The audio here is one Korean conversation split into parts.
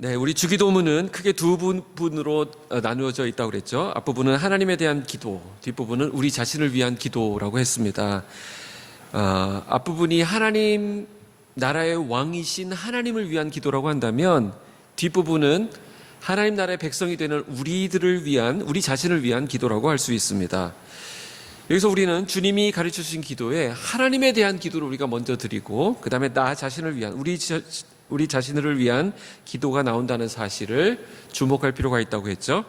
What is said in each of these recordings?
네, 우리 주기도문은 크게 두 부분으로 나누어져 있다고 그랬죠. 앞부분은 하나님에 대한 기도, 뒷부분은 우리 자신을 위한 기도라고 했습니다. 앞부분이 하나님 나라의 왕이신 하나님을 위한 기도라고 한다면 뒷부분은 하나님 나라의 백성이 되는 우리들을 위한, 우리 자신을 위한 기도라고 할 수 있습니다. 여기서 우리는 주님이 가르쳐 주신 기도에 하나님에 대한 기도를 우리가 먼저 드리고 그 다음에 나 자신을 위한, 우리 자신을 위한 기도가 나온다는 사실을 주목할 필요가 있다고 했죠.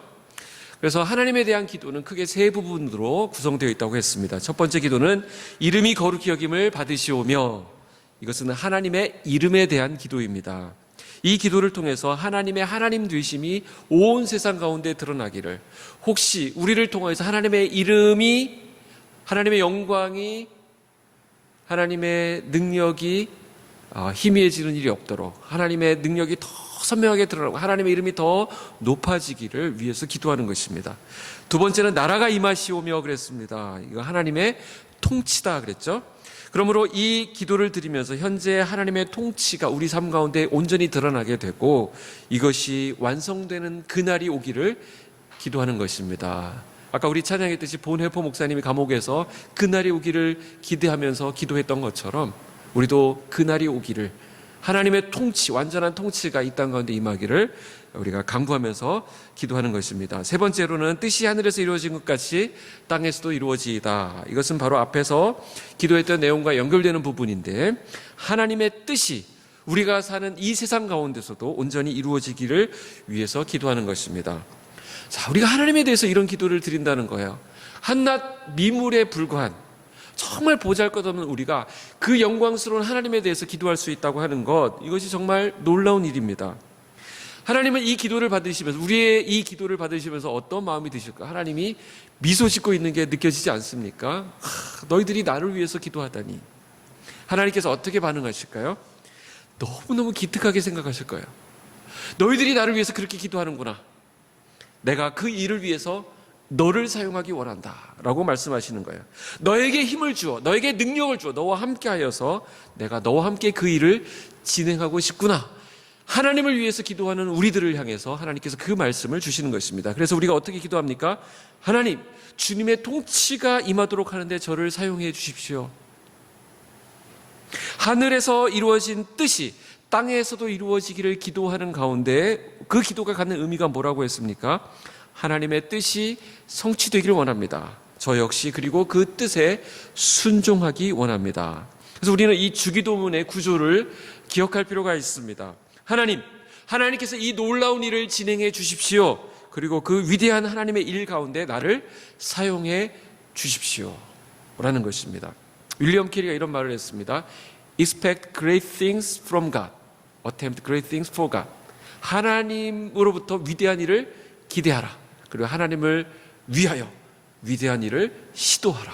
그래서 하나님에 대한 기도는 크게 세 부분으로 구성되어 있다고 했습니다. 첫 번째 기도는 이름이 거룩히 여김을 받으시오며, 이것은 하나님의 이름에 대한 기도입니다. 이 기도를 통해서 하나님의 하나님 되심이 온 세상 가운데 드러나기를, 혹시 우리를 통해서 하나님의 이름이, 하나님의 영광이, 하나님의 능력이 희미해지는 일이 없도록, 하나님의 능력이 더 선명하게 드러나고 하나님의 이름이 더 높아지기를 위해서 기도하는 것입니다. 두 번째는 나라가 임하시오며 그랬습니다. 이거 하나님의 통치다 그랬죠. 그러므로 이 기도를 드리면서 현재 하나님의 통치가 우리 삶 가운데 온전히 드러나게 되고 이것이 완성되는 그날이 오기를 기도하는 것입니다. 아까 우리 찬양했듯이 본회포 목사님이 감옥에서 그날이 오기를 기대하면서 기도했던 것처럼 우리도 그날이 오기를, 하나님의 통치, 완전한 통치가 이 땅 가운데 임하기를 우리가 강구하면서 기도하는 것입니다. 세 번째로는 뜻이 하늘에서 이루어진 것 같이 땅에서도 이루어지이다. 이것은 바로 앞에서 기도했던 내용과 연결되는 부분인데, 하나님의 뜻이 우리가 사는 이 세상 가운데서도 온전히 이루어지기를 위해서 기도하는 것입니다. 자, 우리가 하나님에 대해서 이런 기도를 드린다는 거예요. 한낱 미물에 불과한, 정말 보잘것없는 우리가 그 영광스러운 하나님에 대해서 기도할 수 있다고 하는 것, 이것이 정말 놀라운 일입니다. 하나님은 이 기도를 받으시면서, 우리의 이 기도를 받으시면서 어떤 마음이 드실까? 하나님이 미소 짓고 있는 게 느껴지지 않습니까? 너희들이 나를 위해서 기도하다니. 하나님께서 어떻게 반응하실까요? 너무너무 기특하게 생각하실 거예요. 너희들이 나를 위해서 그렇게 기도하는구나. 내가 그 일을 위해서 너를 사용하기 원한다 라고 말씀하시는 거예요. 너에게 힘을 주어, 너에게 능력을 주어, 너와 함께 하여서 내가 너와 함께 그 일을 진행하고 싶구나. 하나님을 위해서 기도하는 우리들을 향해서 하나님께서 그 말씀을 주시는 것입니다. 그래서 우리가 어떻게 기도합니까? 하나님, 주님의 통치가 임하도록 하는데 저를 사용해 주십시오. 하늘에서 이루어진 뜻이 땅에서도 이루어지기를 기도하는 가운데 그 기도가 갖는 의미가 뭐라고 했습니까? 하나님의 뜻이 성취되기를 원합니다. 저 역시 그리고 그 뜻에 순종하기 원합니다. 그래서 우리는 이 주기도문의 구조를 기억할 필요가 있습니다. 하나님, 하나님께서 이 놀라운 일을 진행해 주십시오. 그리고 그 위대한 하나님의 일 가운데 나를 사용해 주십시오 라는 것입니다. 윌리엄 캐리가 이런 말을 했습니다. Expect great things from God. Attempt great things for God. 하나님으로부터 위대한 일을 기대하라. 그리고 하나님을 위하여 위대한 일을 시도하라.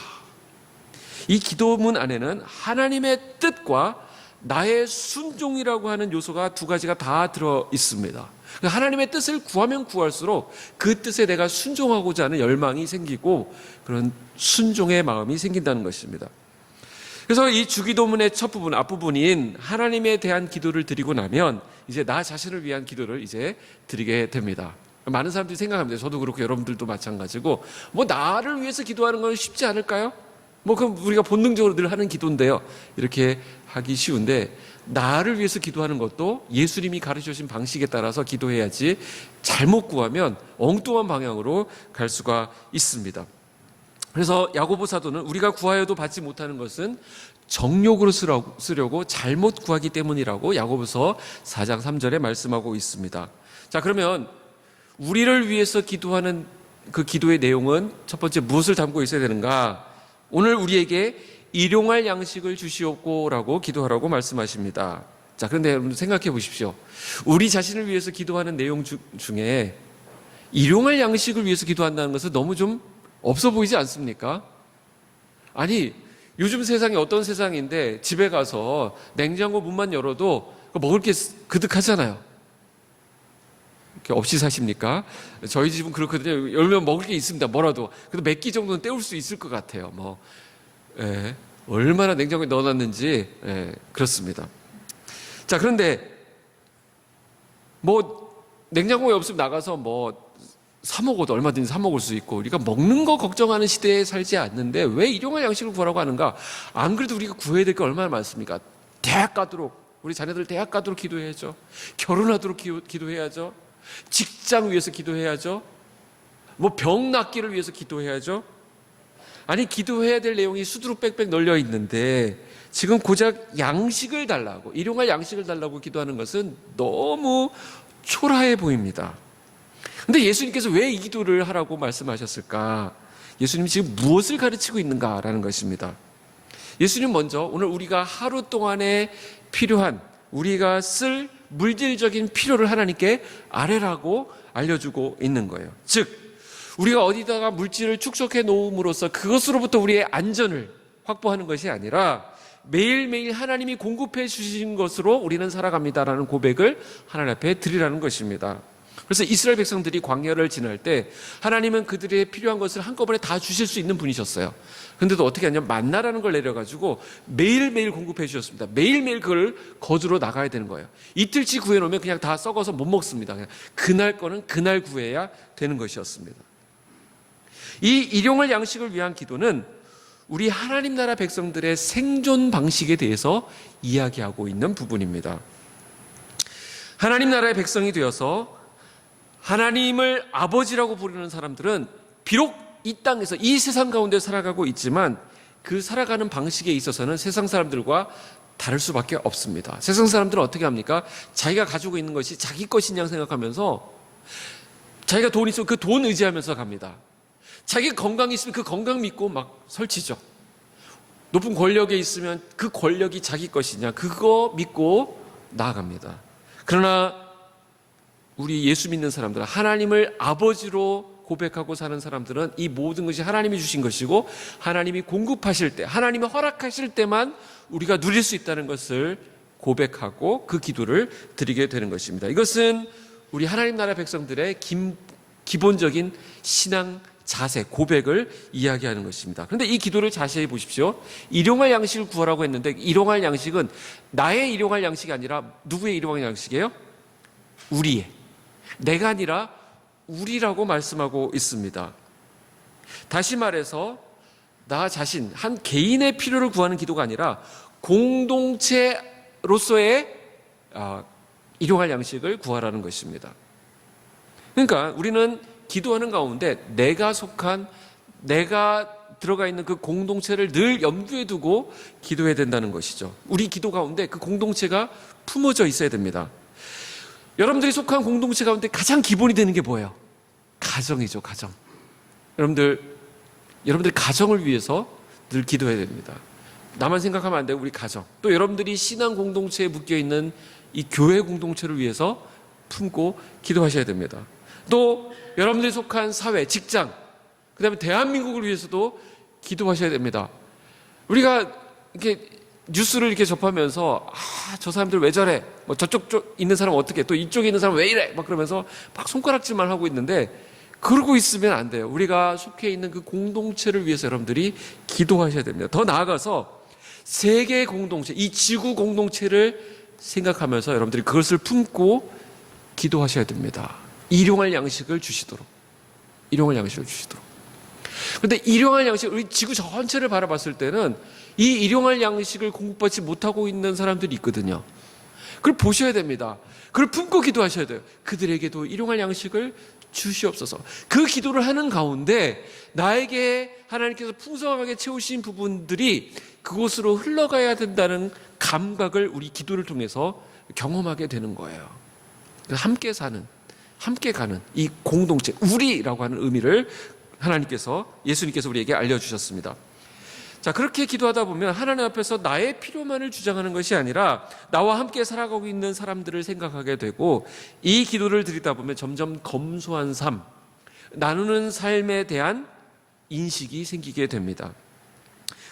이 기도문 안에는 하나님의 뜻과 나의 순종이라고 하는 요소가 두 가지가 다 들어 있습니다. 하나님의 뜻을 구하면 구할수록 그 뜻에 내가 순종하고자 하는 열망이 생기고 그런 순종의 마음이 생긴다는 것입니다. 그래서 이 주기도문의 첫 부분, 앞부분인 하나님에 대한 기도를 드리고 나면 이제 나 자신을 위한 기도를 이제 드리게 됩니다. 많은 사람들이 생각합니다. 저도 그렇고 여러분들도 마찬가지고, 뭐 나를 위해서 기도하는 건 쉽지 않을까요? 뭐 그럼 우리가 본능적으로 늘 하는 기도인데요. 이렇게 하기 쉬운데, 나를 위해서 기도하는 것도 예수님이 가르쳐 주신 방식에 따라서 기도해야지 잘못 구하면 엉뚱한 방향으로 갈 수가 있습니다. 그래서 야고보 사도는 우리가 구하여도 받지 못하는 것은 정욕으로 쓰려고 잘못 구하기 때문이라고 야고보서 4장 3절에 말씀하고 있습니다. 자, 그러면 우리를 위해서 기도하는 그 기도의 내용은 첫 번째 무엇을 담고 있어야 되는가? 오늘 우리에게 일용할 양식을 주시옵고라고 기도하라고 말씀하십니다. 자, 그런데 여러분 생각해 보십시오. 우리 자신을 위해서 기도하는 내용 중에 일용할 양식을 위해서 기도한다는 것은 너무 좀 없어 보이지 않습니까? 아니, 요즘 세상이 어떤 세상인데 집에 가서 냉장고 문만 열어도 먹을 게 그득하잖아요. 이렇게 없이 사십니까? 저희 집은 그렇거든요. 열면 먹을 게 있습니다. 뭐라도. 그래도 몇 끼 정도는 때울 수 있을 것 같아요. 얼마나 냉장고에 넣어놨는지, 그렇습니다. 자, 그런데 냉장고에 없으면 나가서 뭐 사 먹어도 얼마든지 사 먹을 수 있고, 우리가 먹는 거 걱정하는 시대에 살지 않는데 왜 일용할 양식을 구하라고 하는가? 안 그래도 우리가 구해야 될 게 얼마나 많습니까? 대학 가도록, 우리 자녀들 대학 가도록 기도해야죠. 결혼하도록 기도해야죠. 직장 위해서 기도해야죠. 뭐 병 낫기를 위해서 기도해야죠. 아니, 기도해야 될 내용이 수두룩 빽빽 널려 있는데 지금 고작 양식을 달라고, 일용할 양식을 달라고 기도하는 것은 너무 초라해 보입니다. 근데 예수님께서 왜 이 기도를 하라고 말씀하셨을까? 예수님이 지금 무엇을 가르치고 있는가라는 것입니다. 예수님 먼저 오늘 우리가 하루 동안에 필요한, 우리가 쓸 물질적인 필요를 하나님께 아뢰라고 알려주고 있는 거예요. 즉, 우리가 어디다가 물질을 축적해 놓음으로써 그것으로부터 우리의 안전을 확보하는 것이 아니라 매일매일 하나님이 공급해 주신 것으로 우리는 살아갑니다라는 고백을 하나님 앞에 드리라는 것입니다. 그래서 이스라엘 백성들이 광야를 지날 때 하나님은 그들의 필요한 것을 한꺼번에 다 주실 수 있는 분이셨어요. 그런데도 어떻게 하냐면 만나라는 걸 내려가지고 매일매일 공급해 주셨습니다. 매일매일 그걸 거두러 나가야 되는 거예요. 이틀치 구해놓으면 그냥 다 썩어서 못 먹습니다. 그냥 그날 거는 그날 구해야 되는 것이었습니다. 이 일용할 양식을 위한 기도는 우리 하나님 나라 백성들의 생존 방식에 대해서 이야기하고 있는 부분입니다. 하나님 나라의 백성이 되어서 하나님을 아버지라고 부르는 사람들은 비록 이 땅에서, 이 세상 가운데 살아가고 있지만 그 살아가는 방식에 있어서는 세상 사람들과 다를 수밖에 없습니다. 세상 사람들은 어떻게 합니까? 자기가 가지고 있는 것이 자기 것인 양 생각하면서, 자기가 돈 있으면 그 돈 의지하면서 갑니다. 자기가 건강이 있으면 그 건강 믿고 막 설치죠. 높은 권력에 있으면 그 권력이 자기 것이냐, 그거 믿고 나아갑니다. 그러나 우리 예수 믿는 사람들, 하나님을 아버지로 고백하고 사는 사람들은 이 모든 것이 하나님이 주신 것이고 하나님이 공급하실 때, 하나님이 허락하실 때만 우리가 누릴 수 있다는 것을 고백하고 그 기도를 드리게 되는 것입니다. 이것은 우리 하나님 나라 백성들의 기본적인 신앙 자세, 고백을 이야기하는 것입니다. 그런데 이 기도를 자세히 보십시오. 일용할 양식을 구하라고 했는데 일용할 양식은 나의 일용할 양식이 아니라 누구의 일용할 양식이에요? 우리의. 내가 아니라 우리라고 말씀하고 있습니다. 다시 말해서 나 자신, 한 개인의 필요를 구하는 기도가 아니라 공동체로서의 일용할 양식을 구하라는 것입니다. 그러니까 우리는 기도하는 가운데 내가 속한, 내가 들어가 있는 그 공동체를 늘 염두에 두고 기도해야 된다는 것이죠. 우리 기도 가운데 그 공동체가 품어져 있어야 됩니다. 여러분들이 속한 공동체 가운데 가장 기본이 되는 게 뭐예요? 가정이죠, 가정. 여러분들 가정을 위해서 늘 기도해야 됩니다. 나만 생각하면 안 되고 우리 가정. 또 여러분들이 신앙 공동체에 묶여 있는 이 교회 공동체를 위해서 품고 기도하셔야 됩니다. 또 여러분들이 속한 사회, 직장, 그다음에 대한민국을 위해서도 기도하셔야 됩니다. 우리가 이렇게 뉴스를 이렇게 접하면서 저 사람들 왜 저래? 뭐 저쪽 있는 사람 어떻게? 또 이쪽에 있는 사람 왜 이래? 막 그러면서 막 손가락질만 하고 있는데 그러고 있으면 안 돼요. 우리가 속해 있는 그 공동체를 위해서 여러분들이 기도하셔야 됩니다. 더 나아가서 세계 공동체, 이 지구 공동체를 생각하면서 여러분들이 그것을 품고 기도하셔야 됩니다. 일용할 양식을 주시도록. 일용할 양식을 주시도록. 그런데 일용할 양식, 우리 지구 전체를 바라봤을 때는 이 일용할 양식을 공급받지 못하고 있는 사람들이 있거든요. 그걸 보셔야 됩니다. 그걸 품고 기도하셔야 돼요. 그들에게도 일용할 양식을 주시옵소서. 그 기도를 하는 가운데 나에게 하나님께서 풍성하게 채우신 부분들이 그곳으로 흘러가야 된다는 감각을 우리 기도를 통해서 경험하게 되는 거예요. 함께 사는, 함께 가는 이 공동체, 우리라고 하는 의미를 하나님께서, 예수님께서 우리에게 알려주셨습니다. 자, 그렇게 기도하다 보면 하나님 앞에서 나의 필요만을 주장하는 것이 아니라 나와 함께 살아가고 있는 사람들을 생각하게 되고, 이 기도를 드리다 보면 점점 검소한 삶, 나누는 삶에 대한 인식이 생기게 됩니다.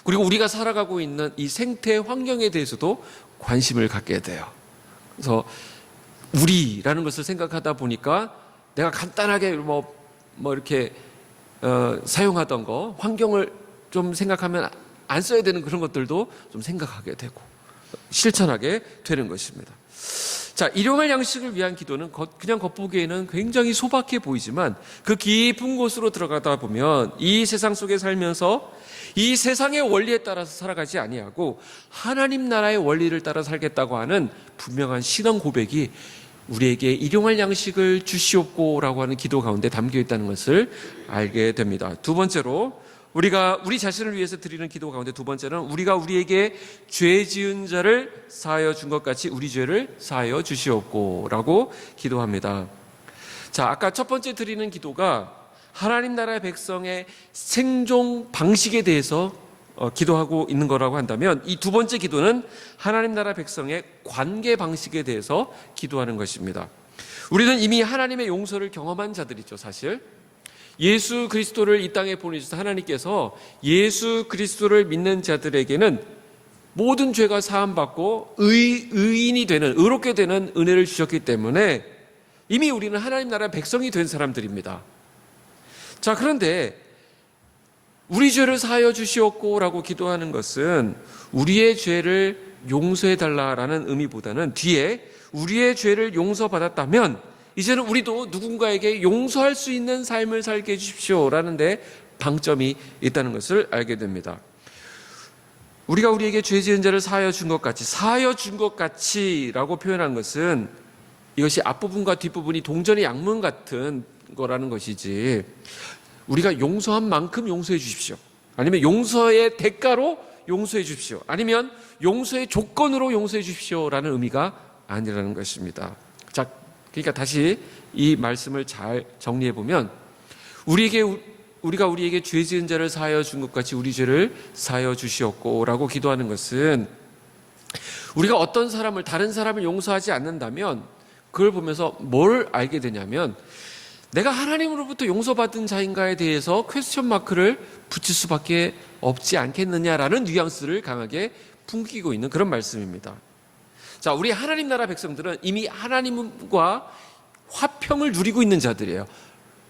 그리고 우리가 살아가고 있는 이 생태 환경에 대해서도 관심을 갖게 돼요. 그래서 우리라는 것을 생각하다 보니까 내가 간단하게 이렇게 사용하던 거, 환경을 좀 생각하면 안 써야 되는 그런 것들도 좀 생각하게 되고 실천하게 되는 것입니다. 자, 일용할 양식을 위한 기도는 그냥 겉보기에는 굉장히 소박해 보이지만 그 깊은 곳으로 들어가다 보면 이 세상 속에 살면서 이 세상의 원리에 따라서 살아가지 아니하고 하나님 나라의 원리를 따라 살겠다고 하는 분명한 신앙 고백이 우리에게 일용할 양식을 주시옵고라고 하는 기도 가운데 담겨 있다는 것을 알게 됩니다. 두 번째로 우리가 우리 자신을 위해서 드리는 기도 가운데 두 번째는 우리가 우리에게 죄 지은 자를 사하여 준 것 같이 우리 죄를 사하여 주시옵고라고 기도합니다. 자, 아까 첫 번째 드리는 기도가 하나님 나라의 백성의 생존 방식에 대해서 기도하고 있는 거라고 한다면 이 두 번째 기도는 하나님 나라 백성의 관계 방식에 대해서 기도하는 것입니다. 우리는 이미 하나님의 용서를 경험한 자들이죠, 사실. 예수 그리스도를 이 땅에 보내주셔서 하나님께서 예수 그리스도를 믿는 자들에게는 모든 죄가 사함받고 의인이 되는, 의롭게 되는 은혜를 주셨기 때문에 이미 우리는 하나님 나라의 백성이 된 사람들입니다. 자, 그런데 우리 죄를 사하여 주시옵고라고 기도하는 것은 우리의 죄를 용서해 달라라는 의미보다는 뒤에 우리의 죄를 용서받았다면 이제는 우리도 누군가에게 용서할 수 있는 삶을 살게 해주십시오라는 데 방점이 있다는 것을 알게 됩니다. 우리가 우리에게 죄 지은 자를 사하여 준 것 같이 라고 표현한 것은 이것이 앞부분과 뒷부분이 동전의 양면 같은 거라는 것이지 우리가 용서한 만큼 용서해 주십시오, 아니면 용서의 대가로 용서해 주십시오, 아니면 용서의 조건으로 용서해 주십시오라는 의미가 아니라는 것입니다. 자, 그러니까 다시 이 말씀을 잘 정리해 보면 우리가 우리에게 죄 지은 자를 사하여 준 것 같이 우리 죄를 사하여 주시옵고라고 기도하는 것은 우리가 어떤 사람을, 다른 사람을 용서하지 않는다면 그걸 보면서 뭘 알게 되냐면 내가 하나님으로부터 용서받은 자인가에 대해서 퀘스천 마크를 붙일 수밖에 없지 않겠느냐라는 뉘앙스를 강하게 풍기고 있는 그런 말씀입니다. 자, 우리 하나님 나라 백성들은 이미 하나님과 화평을 누리고 있는 자들이에요.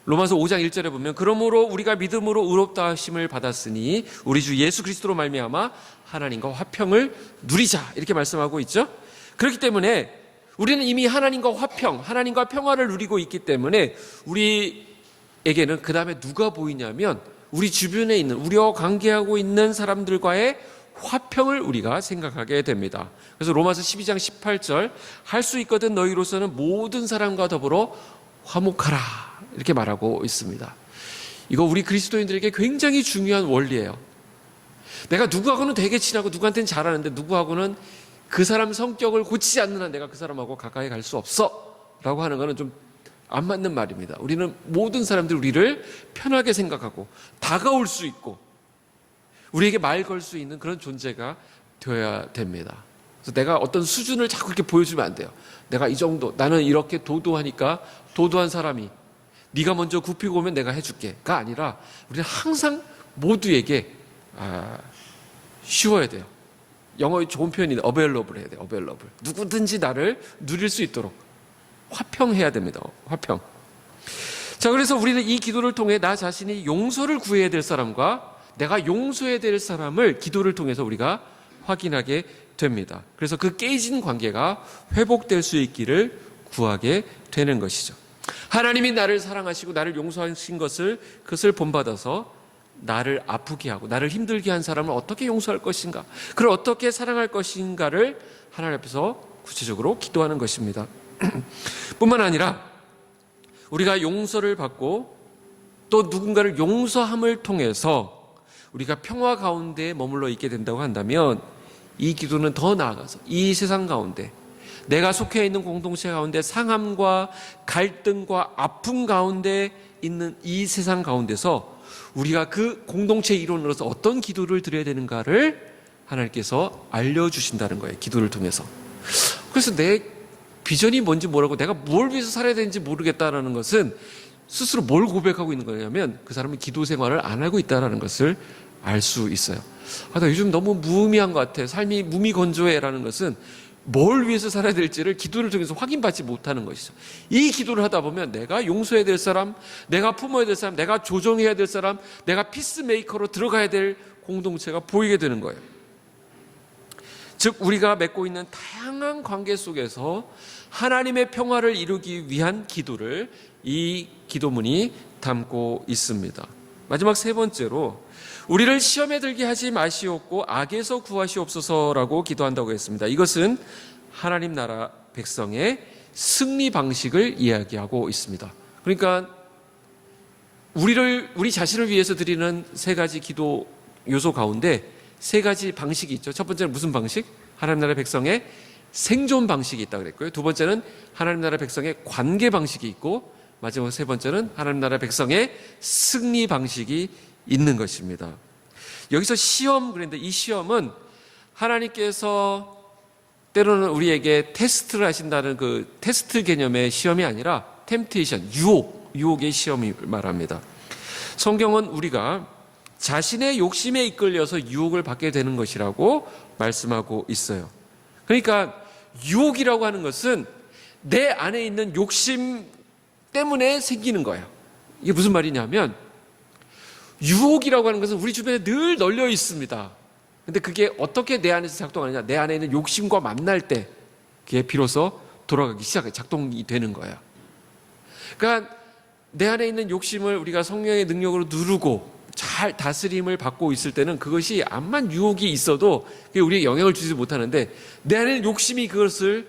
로마서 5장 1절에 보면 그러므로 우리가 믿음으로 의롭다 하심을 받았으니 우리 주 예수 그리스도로 말미암아 하나님과 화평을 누리자, 이렇게 말씀하고 있죠. 그렇기 때문에 우리는 이미 하나님과 화평, 하나님과 평화를 누리고 있기 때문에 우리에게는 그 다음에 누가 보이냐면 우리 주변에 있는, 우리와 관계하고 있는 사람들과의 화평을 우리가 생각하게 됩니다. 그래서 로마서 12장 18절 할 수 있거든 너희로서는 모든 사람과 더불어 화목하라, 이렇게 말하고 있습니다. 이거 우리 그리스도인들에게 굉장히 중요한 원리예요. 내가 누구하고는 되게 친하고 누구한테는 잘하는데 누구하고는 그 사람 성격을 고치지 않는 한 내가 그 사람하고 가까이 갈 수 없어 라고 하는 것은 좀 안 맞는 말입니다. 우리는 모든 사람들이 우리를 편하게 생각하고 다가올 수 있고 우리에게 말 걸 수 있는 그런 존재가 되어야 됩니다. 그래서 내가 어떤 수준을 자꾸 이렇게 보여주면 안 돼요. 내가 이 정도, 나는 이렇게 도도하니까 도도한 사람이 네가 먼저 굽히고 오면 내가 해줄게가 아니라 우리는 항상 모두에게 쉬워야 돼요. 영어의 좋은 표현이 available 해야 돼요. available. 누구든지 나를 누릴 수 있도록 화평해야 됩니다. 화평. 자, 그래서 우리는 이 기도를 통해 나 자신이 용서를 구해야 될 사람과 내가 용서해야 될 사람을 기도를 통해서 우리가 확인하게 됩니다. 그래서 그 깨진 관계가 회복될 수 있기를 구하게 되는 것이죠. 하나님이 나를 사랑하시고 나를 용서하신 그것을 본받아서 나를 아프게 하고 나를 힘들게 한 사람을 어떻게 용서할 것인가, 그를 어떻게 사랑할 것인가를 하나님 앞에서 구체적으로 기도하는 것입니다. 뿐만 아니라 우리가 용서를 받고 또 누군가를 용서함을 통해서 우리가 평화 가운데 머물러 있게 된다고 한다면 이 기도는 더 나아가서 이 세상 가운데 내가 속해 있는 공동체 가운데 상함과 갈등과 아픔 가운데 있는 이 세상 가운데서 우리가 그 공동체 일원으로서 어떤 기도를 드려야 되는가를 하나님께서 알려주신다는 거예요. 기도를 통해서. 그래서 내 비전이 뭔지 모르고 내가 뭘 위해서 살아야 되는지 모르겠다라는 것은 스스로 뭘 고백하고 있는 거냐면 그 사람은 기도 생활을 안 하고 있다는 것을 알 수 있어요. 나 요즘 너무 무의미한 것 같아. 삶이 무미건조해라는 것은 뭘 위해서 살아야 될지를 기도를 통해서 확인받지 못하는 것이죠. 이 기도를 하다 보면 내가 용서해야 될 사람, 내가 품어야 될 사람, 내가 조정해야 될 사람, 내가 피스메이커로 들어가야 될 공동체가 보이게 되는 거예요. 즉 우리가 맺고 있는 다양한 관계 속에서 하나님의 평화를 이루기 위한 기도를 이 기도문이 담고 있습니다. 마지막 세 번째로 우리를 시험에 들게 하지 마시옵고 악에서 구하시옵소서라고 기도한다고 했습니다. 이것은 하나님 나라 백성의 승리 방식을 이야기하고 있습니다. 그러니까 우리 자신을 위해서 드리는 세 가지 기도 요소 가운데 세 가지 방식이 있죠. 첫 번째는 무슨 방식? 하나님 나라 백성의 생존 방식이 있다고 그랬고요. 두 번째는 하나님 나라 백성의 관계 방식이 있고, 마지막 세 번째는 하나님 나라 백성의 승리 방식이 있는 것입니다. 여기서 시험, 그런데 이 시험은 하나님께서 때로는 우리에게 테스트를 하신다는 그 테스트 개념의 시험이 아니라 템테이션, 유혹의 시험을 말합니다. 성경은 우리가 자신의 욕심에 이끌려서 유혹을 받게 되는 것이라고 말씀하고 있어요. 그러니까 유혹이라고 하는 것은 내 안에 있는 욕심 때문에 생기는 거예요. 이게 무슨 말이냐면 유혹이라고 하는 것은 우리 주변에 늘 널려 있습니다. 근데 그게 어떻게 내 안에서 작동하느냐, 내 안에 있는 욕심과 만날 때 그게 비로소 돌아가기 시작해 작동이 되는 거예요. 그러니까 내 안에 있는 욕심을 우리가 성령의 능력으로 누르고 잘 다스림을 받고 있을 때는 그것이 암만 유혹이 있어도 그게 우리에게 영향을 주지 못하는데, 내 안에 있는 욕심이 그것을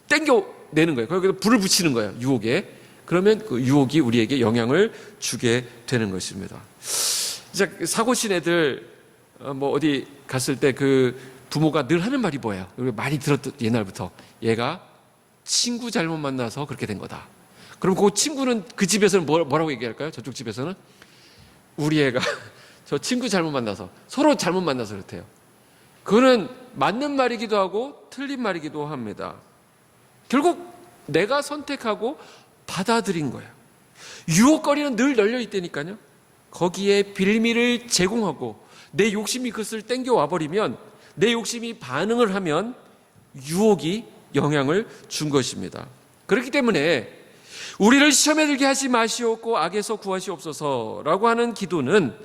땡겨내는 거예요. 거기서 불을 붙이는 거예요, 유혹에. 그러면 그 유혹이 우리에게 영향을 주게 되는 것입니다. 진짜 사고친 애들 어디 갔을 때 그 부모가 늘 하는 말이 뭐예요? 우리 많이 들었던 옛날부터, 얘가 친구 잘못 만나서 그렇게 된 거다. 그럼 그 친구는 그 집에서는 뭐라고 얘기할까요? 저쪽 집에서는 우리 애가 저 친구 잘못 만나서, 서로 잘못 만나서 그렇대요. 그거는 맞는 말이기도 하고 틀린 말이기도 합니다. 결국 내가 선택하고 받아들인 거예요. 유혹거리는 늘 널려 있다니까요. 거기에 빌미를 제공하고 내 욕심이 그것을 땡겨와 버리면, 내 욕심이 반응을 하면 유혹이 영향을 준 것입니다. 그렇기 때문에 우리를 시험에 들게 하지 마시옵고 악에서 구하시옵소서라고 하는 기도는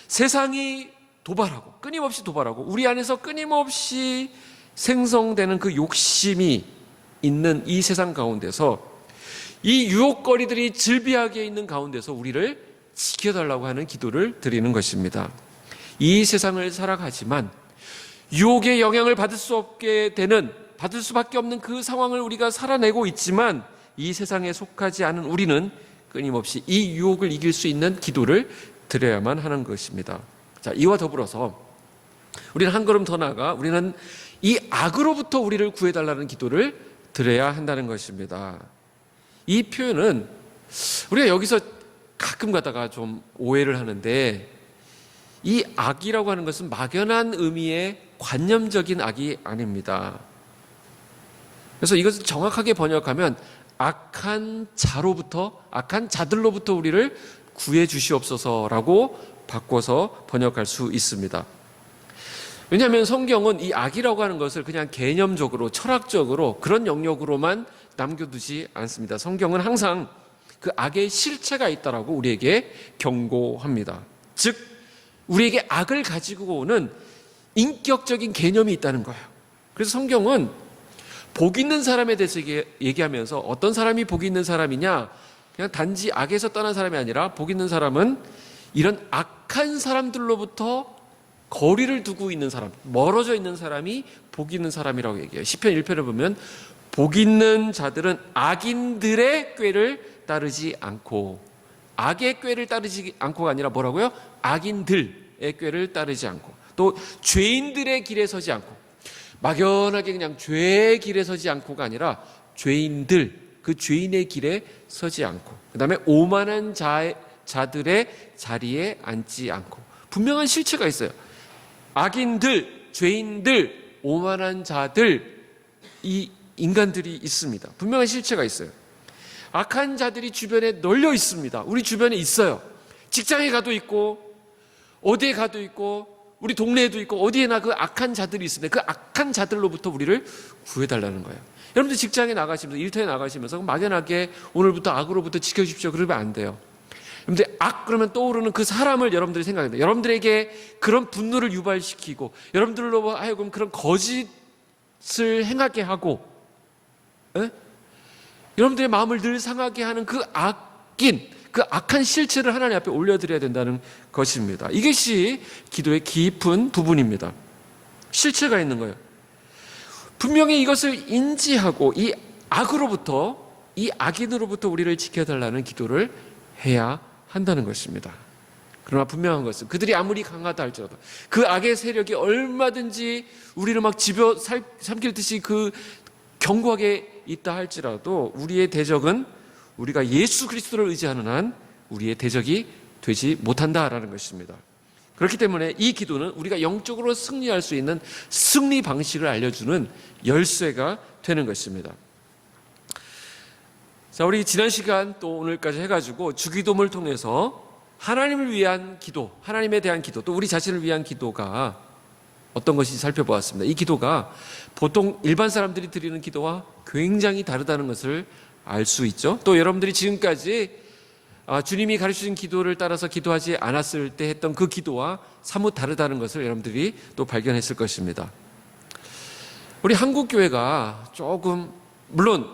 세상이 도발하고 끊임없이 도발하고 우리 안에서 끊임없이 생성되는 그 욕심이 있는 이 세상 가운데서, 이 유혹거리들이 즐비하게 있는 가운데서 우리를 지켜달라고 하는 기도를 드리는 것입니다. 이 세상을 살아가지만 유혹의 영향을 받을 수밖에 없는 그 상황을 우리가 살아내고 있지만, 이 세상에 속하지 않은 우리는 끊임없이 이 유혹을 이길 수 있는 기도를 드려야만 하는 것입니다. 자, 이와 더불어서 우리는 한 걸음 더 나아가 우리는 이 악으로부터 우리를 구해달라는 기도를 드려야 한다는 것입니다. 이 표현은 우리가 여기서 가끔 가다가 좀 오해를 하는데, 이 악이라고 하는 것은 막연한 의미의 관념적인 악이 아닙니다. 그래서 이것을 정확하게 번역하면 악한 자들로부터 우리를 구해 주시옵소서라고 바꿔서 번역할 수 있습니다. 왜냐하면 성경은 이 악이라고 하는 것을 그냥 개념적으로, 철학적으로 그런 영역으로만 남겨두지 않습니다. 성경은 항상 그 악의 실체가 있다라고 우리에게 경고합니다. 즉 우리에게 악을 가지고 오는 인격적인 개념이 있다는 거예요. 그래서 성경은 복 있는 사람에 대해서 얘기하면서, 어떤 사람이 복 있는 사람이냐, 그냥 단지 악에서 떠난 사람이 아니라 복 있는 사람은 이런 악한 사람들로부터 거리를 두고 있는 사람, 멀어져 있는 사람이 복 있는 사람이라고 얘기해요. 시편 1편을 보면 복 있는 자들은 악인들의 꾀를 따르지 않고, 악의 꾀를 따르지 않고가 아니라 뭐라고요? 악인들의 꾀를 따르지 않고, 또 죄인들의 길에 서지 않고, 막연하게 그냥 죄의 길에 서지 않고가 아니라 죄인들, 그 죄인의 길에 서지 않고, 그 다음에 오만한 자들의 자리에 앉지 않고. 분명한 실체가 있어요. 악인들, 죄인들, 오만한 자들, 이 인간들이 있습니다. 분명한 실체가 있어요. 악한 자들이 주변에 널려 있습니다. 우리 주변에 있어요. 직장에 가도 있고, 어디에 가도 있고, 우리 동네에도 있고, 어디에나 그 악한 자들이 있습니다. 그 악한 자들로부터 우리를 구해달라는 거예요. 여러분들 직장에 나가시면서, 일터에 나가시면서 막연하게 오늘부터 악으로부터 지켜주십시오 그러면 안 돼요. 여러분들 악 그러면 떠오르는 그 사람을 여러분들이 생각합니다. 여러분들에게 그런 분노를 유발시키고, 여러분들로 하여금 그런 거짓을 행하게 하고, 여러분들의 마음을 늘 상하게 하는 그 악한 실체를 하나님 앞에 올려드려야 된다는 것입니다. 이것이 기도의 깊은 부분입니다. 실체가 있는 거예요. 분명히 이것을 인지하고 이 악인으로부터 우리를 지켜달라는 기도를 해야 한다는 것입니다. 그러나 분명한 것은 그들이 아무리 강하다 할지라도 그 악의 세력이 얼마든지 우리를 막 집어 삼킬 듯이 그 견고하게 있다 할지라도 우리의 대적은 우리가 예수 그리스도를 의지하는 한 우리의 대적이 되지 못한다라는 것입니다. 그렇기 때문에 이 기도는 우리가 영적으로 승리할 수 있는 승리 방식을 알려주는 열쇠가 되는 것입니다. 자, 우리 지난 시간 또 오늘까지 해가지고 주기도문을 통해서 하나님을 위한 기도, 하나님에 대한 기도, 또 우리 자신을 위한 기도가 어떤 것인지 살펴보았습니다. 이 기도가 보통 일반 사람들이 드리는 기도와 굉장히 다르다는 것을 알 수 있죠. 또 여러분들이 지금까지 주님이 가르치신 기도를 따라서 기도하지 않았을 때 했던 그 기도와 사뭇 다르다는 것을 여러분들이 또 발견했을 것입니다. 우리 한국교회가 조금, 물론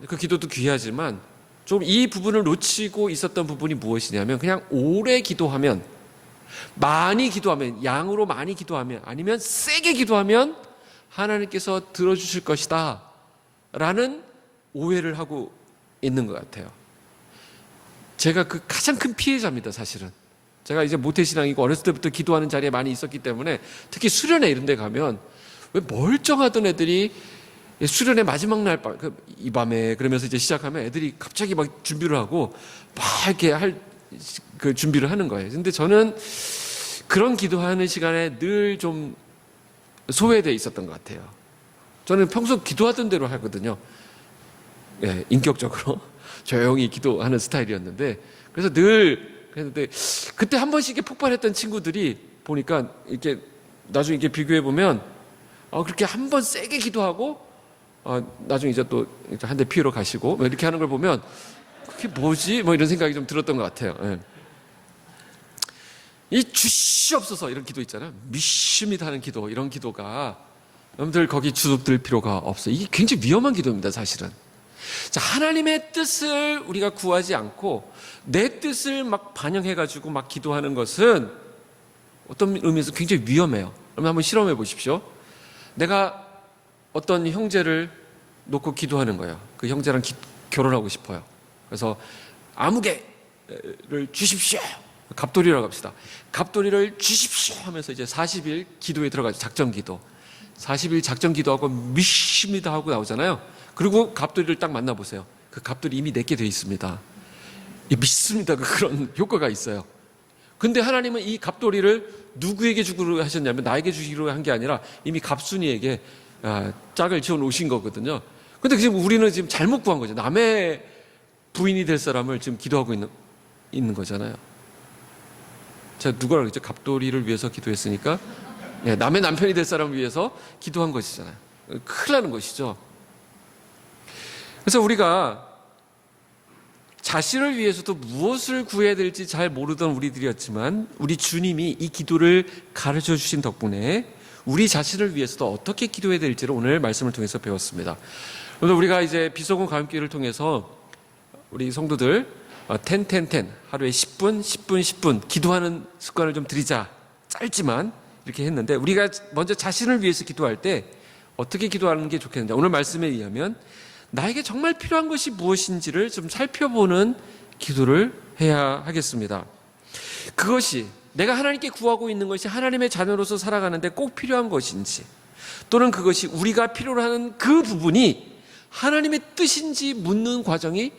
그 기도도 귀하지만 좀 이 부분을 놓치고 있었던 부분이 무엇이냐면 그냥 오래 기도하면, 많이 기도하면, 양으로 많이 기도하면, 아니면 세게 기도하면 하나님께서 들어주실 것이다 라는 오해를 하고 있는 것 같아요. 제가 그 가장 큰 피해자입니다. 사실은 제가 이제 모태신앙이고 어렸을 때부터 기도하는 자리에 많이 있었기 때문에 특히 수련회 이런 데 가면 왜 멀쩡하던 애들이 수련회 마지막 날 이 밤에 그러면서 이제 시작하면 애들이 갑자기 막 준비를 하고 막 이렇게 그 준비를 하는 거예요. 근데 저는 그런 기도하는 시간에 늘 좀 소외되어 있었던 것 같아요. 저는 평소 기도하던 대로 하거든요. 예, 인격적으로 조용히 기도하는 스타일이었는데, 그래서 늘 그랬는데 그때 한 번씩 이렇게 폭발했던 친구들이 보니까 이렇게 나중에 이렇게 비교해 보면 그렇게 한 번 세게 기도하고 나중에 이제 또 한 대 피우러 가시고 뭐 이렇게 하는 걸 보면 그게 뭐지? 뭐 이런 생각이 좀 들었던 것 같아요. 예. 이 주시옵소서 이런 기도 있잖아요. 미심이다 하는 기도, 이런 기도가 여러분들 거기 주눅들 필요가 없어요. 이게 굉장히 위험한 기도입니다. 사실은. 자, 하나님의 뜻을 우리가 구하지 않고 내 뜻을 막 반영해가지고 막 기도하는 것은 어떤 의미에서 굉장히 위험해요. 그러면 한번 실험해 보십시오. 내가 어떤 형제를 놓고 기도하는 거예요. 그 형제랑 결혼하고 싶어요. 그래서 아무개를 주십시오. 갑돌이라고 합시다. 갑돌이를 주십시오 하면서 이제 40일 기도에 들어가죠. 작전 기도. 40일 작전 기도하고 미십니다 하고 나오잖아요. 그리고 갑돌이를 딱 만나보세요. 그 갑돌이 이미 내게 돼 있습니다. 믿습니다. 그런 효과가 있어요. 근데 하나님은 이 갑돌이를 누구에게 주기로 하셨냐면 나에게 주기로 한 게 아니라 이미 갑순이에게 짝을 지어 놓으신 거거든요. 근데 지금 우리는 지금 잘못 구한 거죠. 남의 부인이 될 사람을 지금 기도하고 있는 거잖아요. 제가 누구라고 했죠? 갑돌이를 위해서 기도했으니까 남의 남편이 될 사람을 위해서 기도한 것이잖아요. 큰일 나는 것이죠. 그래서 우리가 자신을 위해서도 무엇을 구해야 될지 잘 모르던 우리들이었지만 우리 주님이 이 기도를 가르쳐 주신 덕분에 우리 자신을 위해서도 어떻게 기도해야 될지를 오늘 말씀을 통해서 배웠습니다. 오늘 우리가 이제 비소금 가음기를 통해서 우리 성도들 10 하루에 10분 10분 10분 기도하는 습관을 좀 들이자. 짧지만 이렇게 했는데 우리가 먼저 자신을 위해서 기도할 때 어떻게 기도하는 게 좋겠는지 오늘 말씀에 의하면 나에게 정말 필요한 것이 무엇인지를 좀 살펴보는 기도를 해야 하겠습니다. 그것이 내가 하나님께 구하고 있는 것이 하나님의 자녀로서 살아가는데 꼭 필요한 것인지, 또는 그것이 우리가 필요로 하는 그 부분이 하나님의 뜻인지 묻는 과정이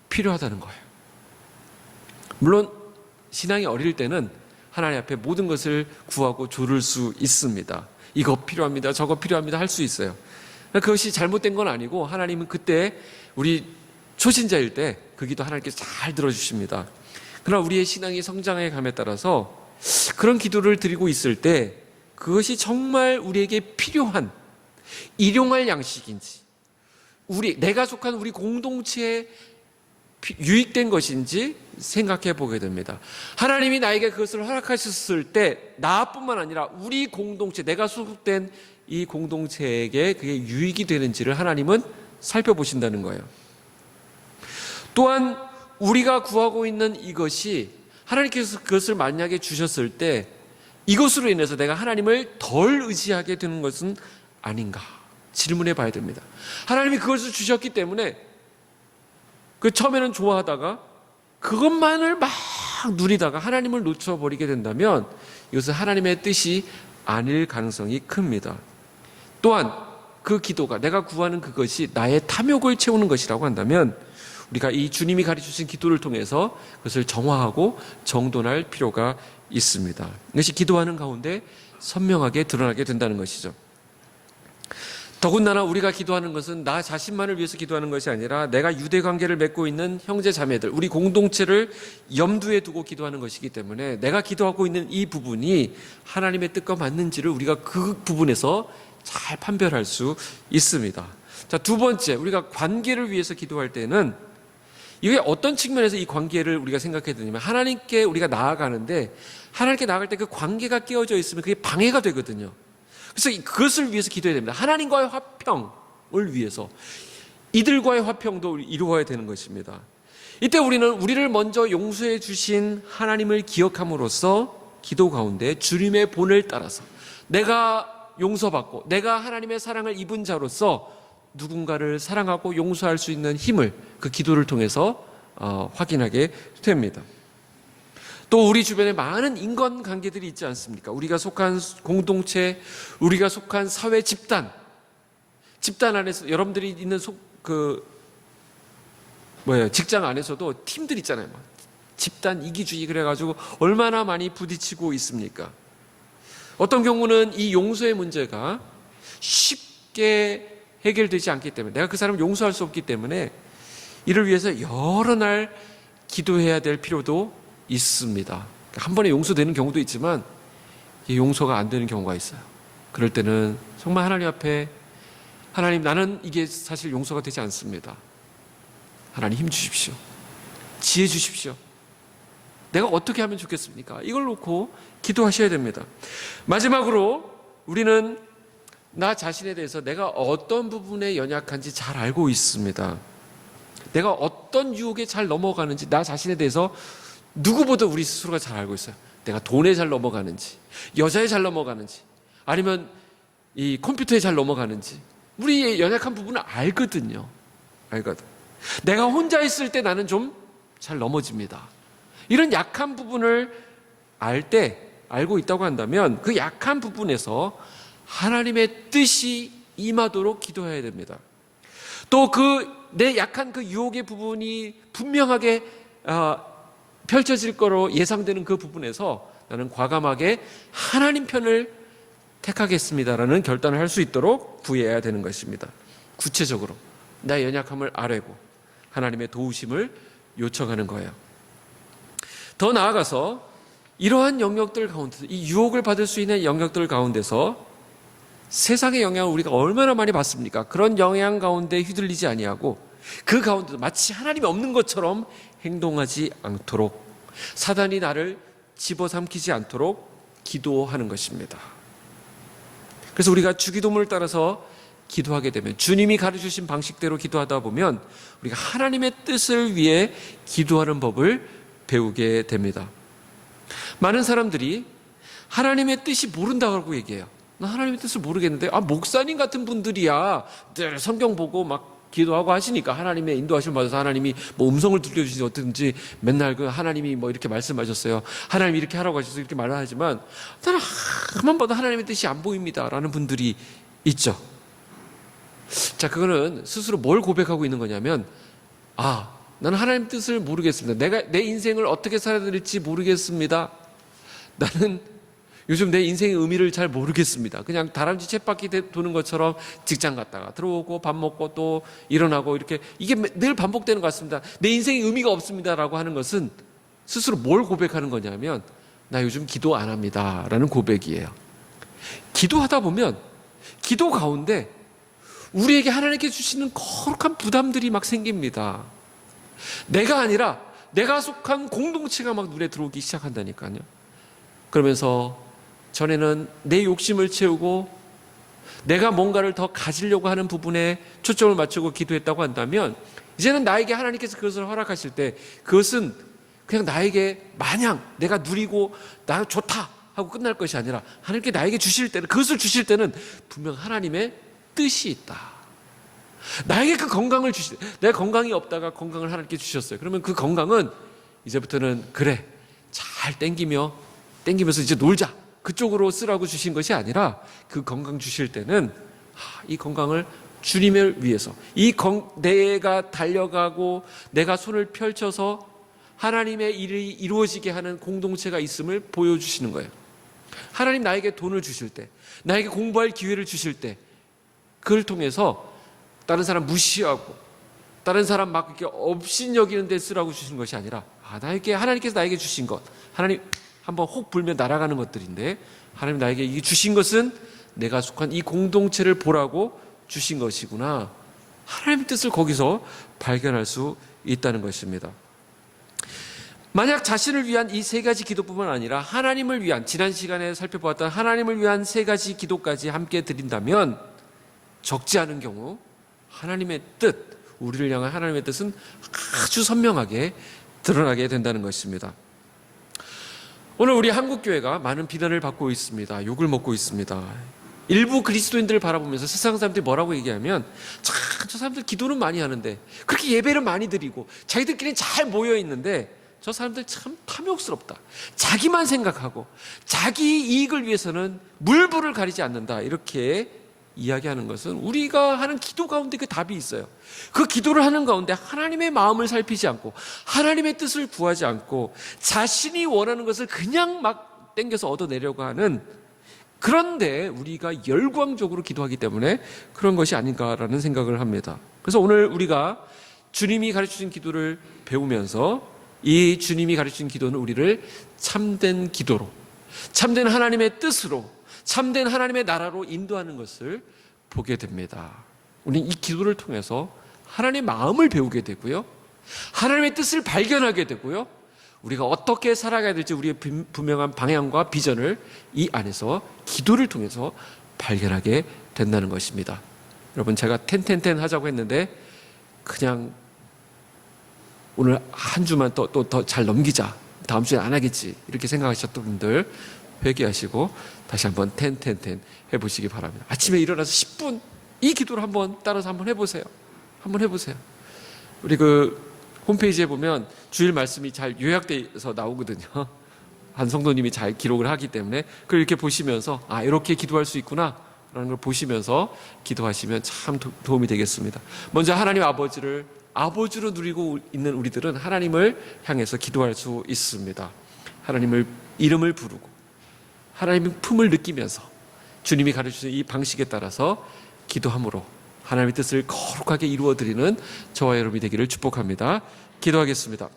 필요하다는 거예요. 물론 신앙이 어릴 때는 하나님 앞에 모든 것을 구하고 조를 수 있습니다. 이거 필요합니다, 저거 필요합니다 할 수 있어요. 그것이 잘못된 건 아니고 하나님은 그때 우리 초신자일 때 그 기도 하나님께서 잘 들어주십니다. 그러나 우리의 신앙이 성장해 감에 따라서 그런 기도를 드리고 있을 때 그것이 정말 우리에게 필요한 일용할 양식인지, 내가 속한 우리 공동체에 유익된 것인지 생각해 보게 됩니다. 하나님이 나에게 그것을 허락하셨을 때 나뿐만 아니라 우리 공동체, 내가 소속된 이 공동체에게 그게 유익이 되는지를 하나님은 살펴보신다는 거예요. 또한 우리가 구하고 있는 이것이 하나님께서 그것을 만약에 주셨을 때 이것으로 인해서 내가 하나님을 덜 의지하게 되는 것은 아닌가 질문해 봐야 됩니다. 하나님이 그것을 주셨기 때문에 그 처음에는 좋아하다가 그것만을 막 누리다가 하나님을 놓쳐버리게 된다면 이것은 하나님의 뜻이 아닐 가능성이 큽니다. 또한 그 기도가 내가 구하는 그것이 나의 탐욕을 채우는 것이라고 한다면 우리가 이 주님이 가르쳐주신 기도를 통해서 그것을 정화하고 정돈할 필요가 있습니다. 이것이 기도하는 가운데 선명하게 드러나게 된다는 것이죠. 더군다나 우리가 기도하는 것은 나 자신만을 위해서 기도하는 것이 아니라 내가 유대관계를 맺고 있는 형제 자매들, 우리 공동체를 염두에 두고 기도하는 것이기 때문에 내가 기도하고 있는 이 부분이 하나님의 뜻과 맞는지를 우리가 그 부분에서 잘 판별할 수 있습니다. 자, 두 번째, 우리가 관계를 위해서 기도할 때는 이게 어떤 측면에서 이 관계를 우리가 생각해야 되냐면 하나님께 우리가 나아가는데 하나님께 나아갈 때 그 관계가 깨어져 있으면 그게 방해가 되거든요. 그래서 그것을 위해서 기도해야 됩니다. 하나님과의 화평을 위해서 이들과의 화평도 이루어야 되는 것입니다. 이때 우리는 우리를 먼저 용서해 주신 하나님을 기억함으로써 기도 가운데 주님의 본을 따라서 내가 용서받고 내가 하나님의 사랑을 입은 자로서 누군가를 사랑하고 용서할 수 있는 힘을 그 기도를 통해서 확인하게 됩니다. 또 우리 주변에 많은 인간관계들이 있지 않습니까? 우리가 속한 공동체, 우리가 속한 사회 집단 안에서 여러분들이 있는 직장 안에서도 팀들 있잖아요. 집단 이기주의 그래가지고 얼마나 많이 부딪히고 있습니까? 어떤 경우는 이 용서의 문제가 쉽게 해결되지 않기 때문에 내가 그 사람을 용서할 수 없기 때문에 이를 위해서 여러 날 기도해야 될 필요도 있습니다. 한 번에 용서되는 경우도 있지만 용서가 안 되는 경우가 있어요. 그럴 때는 정말 하나님 앞에 하나님 나는 이게 사실 용서가 되지 않습니다. 하나님 힘 주십시오. 지혜 주십시오. 내가 어떻게 하면 좋겠습니까? 이걸 놓고 기도하셔야 됩니다. 마지막으로 우리는 나 자신에 대해서 내가 어떤 부분에 연약한지 잘 알고 있습니다. 내가 어떤 유혹에 잘 넘어가는지 나 자신에 대해서 누구보다 우리 스스로가 잘 알고 있어요. 내가 돈에 잘 넘어가는지, 여자에 잘 넘어가는지, 아니면 이 컴퓨터에 잘 넘어가는지 우리의 연약한 부분을 알거든요. 내가 혼자 있을 때 나는 좀 잘 넘어집니다. 이런 약한 부분을 알고 있다고 한다면 그 약한 부분에서 하나님의 뜻이 임하도록 기도해야 됩니다. 또 내 약한 그 유혹의 부분이 분명하게 펼쳐질 거로 예상되는 그 부분에서 나는 과감하게 하나님 편을 택하겠습니다라는 결단을 할 수 있도록 구해야 되는 것입니다. 구체적으로 나의 연약함을 아뢰고 하나님의 도우심을 요청하는 거예요. 더 나아가서 이러한 영역들 가운데서 이 유혹을 받을 수 있는 영역들 가운데서 세상의 영향을 우리가 얼마나 많이 받습니까? 그런 영향 가운데 휘둘리지 아니하고 그 가운데도 마치 하나님이 없는 것처럼 행동하지 않도록 사단이 나를 집어삼키지 않도록 기도하는 것입니다. 그래서 우리가 주기도문을 따라서 기도하게 되면 주님이 가르쳐주신 방식대로 기도하다 보면 우리가 하나님의 뜻을 위해 기도하는 법을 배우게 됩니다. 많은 사람들이 하나님의 뜻이 모른다고 얘기해요. 나 하나님의 뜻을 모르겠는데 목사님 같은 분들이야 늘 성경 보고 막 기도하고 하시니까 하나님의 인도하심을 받아서 하나님이 뭐 음성을 들려주시지 어떻든지 맨날 그 하나님이 뭐 이렇게 말씀하셨어요. 하나님이 이렇게 하라고 하셔서 이렇게 말을 하지만 나는 한번 봐도 하나님의 뜻이 안 보입니다 라는 분들이 있죠. 자, 그거는 스스로 뭘 고백하고 있는 거냐면 나는 하나님의 뜻을 모르겠습니다. 내가 내 인생을 어떻게 살아야 될지 모르겠습니다. 나는 요즘 내 인생의 의미를 잘 모르겠습니다. 그냥 다람쥐 쳇바퀴 도는 것처럼 직장 갔다가 들어오고 밥 먹고 또 일어나고 이렇게 이게 늘 반복되는 것 같습니다. 내 인생의 의미가 없습니다라고 하는 것은 스스로 뭘 고백하는 거냐면 나 요즘 기도 안 합니다 라는 고백이에요. 기도하다 보면 기도 가운데 우리에게 하나님께 주시는 거룩한 부담들이 막 생깁니다. 내가 아니라 내가 속한 공동체가 막 눈에 들어오기 시작한다니까요. 그러면서 전에는 내 욕심을 채우고 내가 뭔가를 더 가지려고 하는 부분에 초점을 맞추고 기도했다고 한다면 이제는 나에게 하나님께서 그것을 허락하실 때 그것은 그냥 나에게 마냥 내가 누리고 나 좋다 하고 끝날 것이 아니라 하나님께 나에게 주실 때는, 그것을 주실 때는 분명 하나님의 뜻이 있다. 나에게 그 건강을 주실 때, 내가 건강이 없다가 건강을 하나님께 주셨어요. 그러면 그 건강은 이제부터는 그래 잘 땡기면서 이제 놀자, 그쪽으로 쓰라고 주신 것이 아니라 그 건강 주실 때는 이 건강을 주님을 위해서, 내가 달려가고 내가 손을 펼쳐서 하나님의 일이 이루어지게 하는 공동체가 있음을 보여주시는 거예요. 하나님 나에게 돈을 주실 때, 나에게 공부할 기회를 주실 때, 그걸 통해서 다른 사람 무시하고 다른 사람 막 이렇게 업신여기는 데 쓰라고 주신 것이 아니라 하나님께서 나에게 주신 것, 하나님 한번 혹 불면 날아가는 것들인데, 하나님 나에게 이 주신 것은 내가 속한 이 공동체를 보라고 주신 것이구나, 하나님의 뜻을 거기서 발견할 수 있다는 것입니다. 만약 자신을 위한 이 세 가지 기도뿐만 아니라 하나님을 위한, 지난 시간에 살펴보았던 하나님을 위한 세 가지 기도까지 함께 드린다면 적지 않은 경우 하나님의 뜻, 우리를 향한 하나님의 뜻은 아주 선명하게 드러나게 된다는 것입니다. 오늘 우리 한국교회가 많은 비난을 받고 있습니다. 욕을 먹고 있습니다. 일부 그리스도인들을 바라보면서 세상 사람들이 뭐라고 얘기하면, 참 저 사람들 기도는 많이 하는데, 그렇게 예배를 많이 드리고 자기들끼리는 잘 모여 있는데 저 사람들 참 탐욕스럽다, 자기만 생각하고 자기 이익을 위해서는 물불을 가리지 않는다, 이렇게 이야기하는 것은 우리가 하는 기도 가운데 그 답이 있어요. 그 기도를 하는 가운데 하나님의 마음을 살피지 않고 하나님의 뜻을 구하지 않고 자신이 원하는 것을 그냥 막 땡겨서 얻어내려고 하는, 그런데 우리가 열광적으로 기도하기 때문에 그런 것이 아닌가라는 생각을 합니다. 그래서 오늘 우리가 주님이 가르쳐준 기도를 배우면서 이 주님이 가르쳐준 기도는 우리를 참된 기도로, 참된 하나님의 뜻으로, 참된 하나님의 나라로 인도하는 것을 보게 됩니다. 우리는 이 기도를 통해서 하나님의 마음을 배우게 되고요, 하나님의 뜻을 발견하게 되고요, 우리가 어떻게 살아가야 될지 우리의 분명한 방향과 비전을 이 안에서 기도를 통해서 발견하게 된다는 것입니다. 여러분, 제가 텐텐텐 하자고 했는데 그냥 오늘 한 주만 또 더 잘 넘기자, 다음 주에 안 하겠지, 이렇게 생각하셨던 분들 회개하시고 다시 한번 텐텐텐 해보시기 바랍니다. 아침에 일어나서 10분 이 기도를 한번 따라서 한번 해보세요. 한번 해보세요. 우리 그 홈페이지에 보면 주일 말씀이 잘 요약돼서 나오거든요. 한 성도님이 잘 기록을 하기 때문에 그걸 이렇게 보시면서 이렇게 기도할 수 있구나 라는 걸 보시면서 기도하시면 참 도움이 되겠습니다. 먼저 하나님 아버지로 누리고 있는 우리들은 하나님을 향해서 기도할 수 있습니다. 하나님을 이름을 부르고 하나님의 품을 느끼면서 주님이 가르치신 이 방식에 따라서 기도함으로 하나님의 뜻을 거룩하게 이루어드리는 저와 여러분이 되기를 축복합니다. 기도하겠습니다.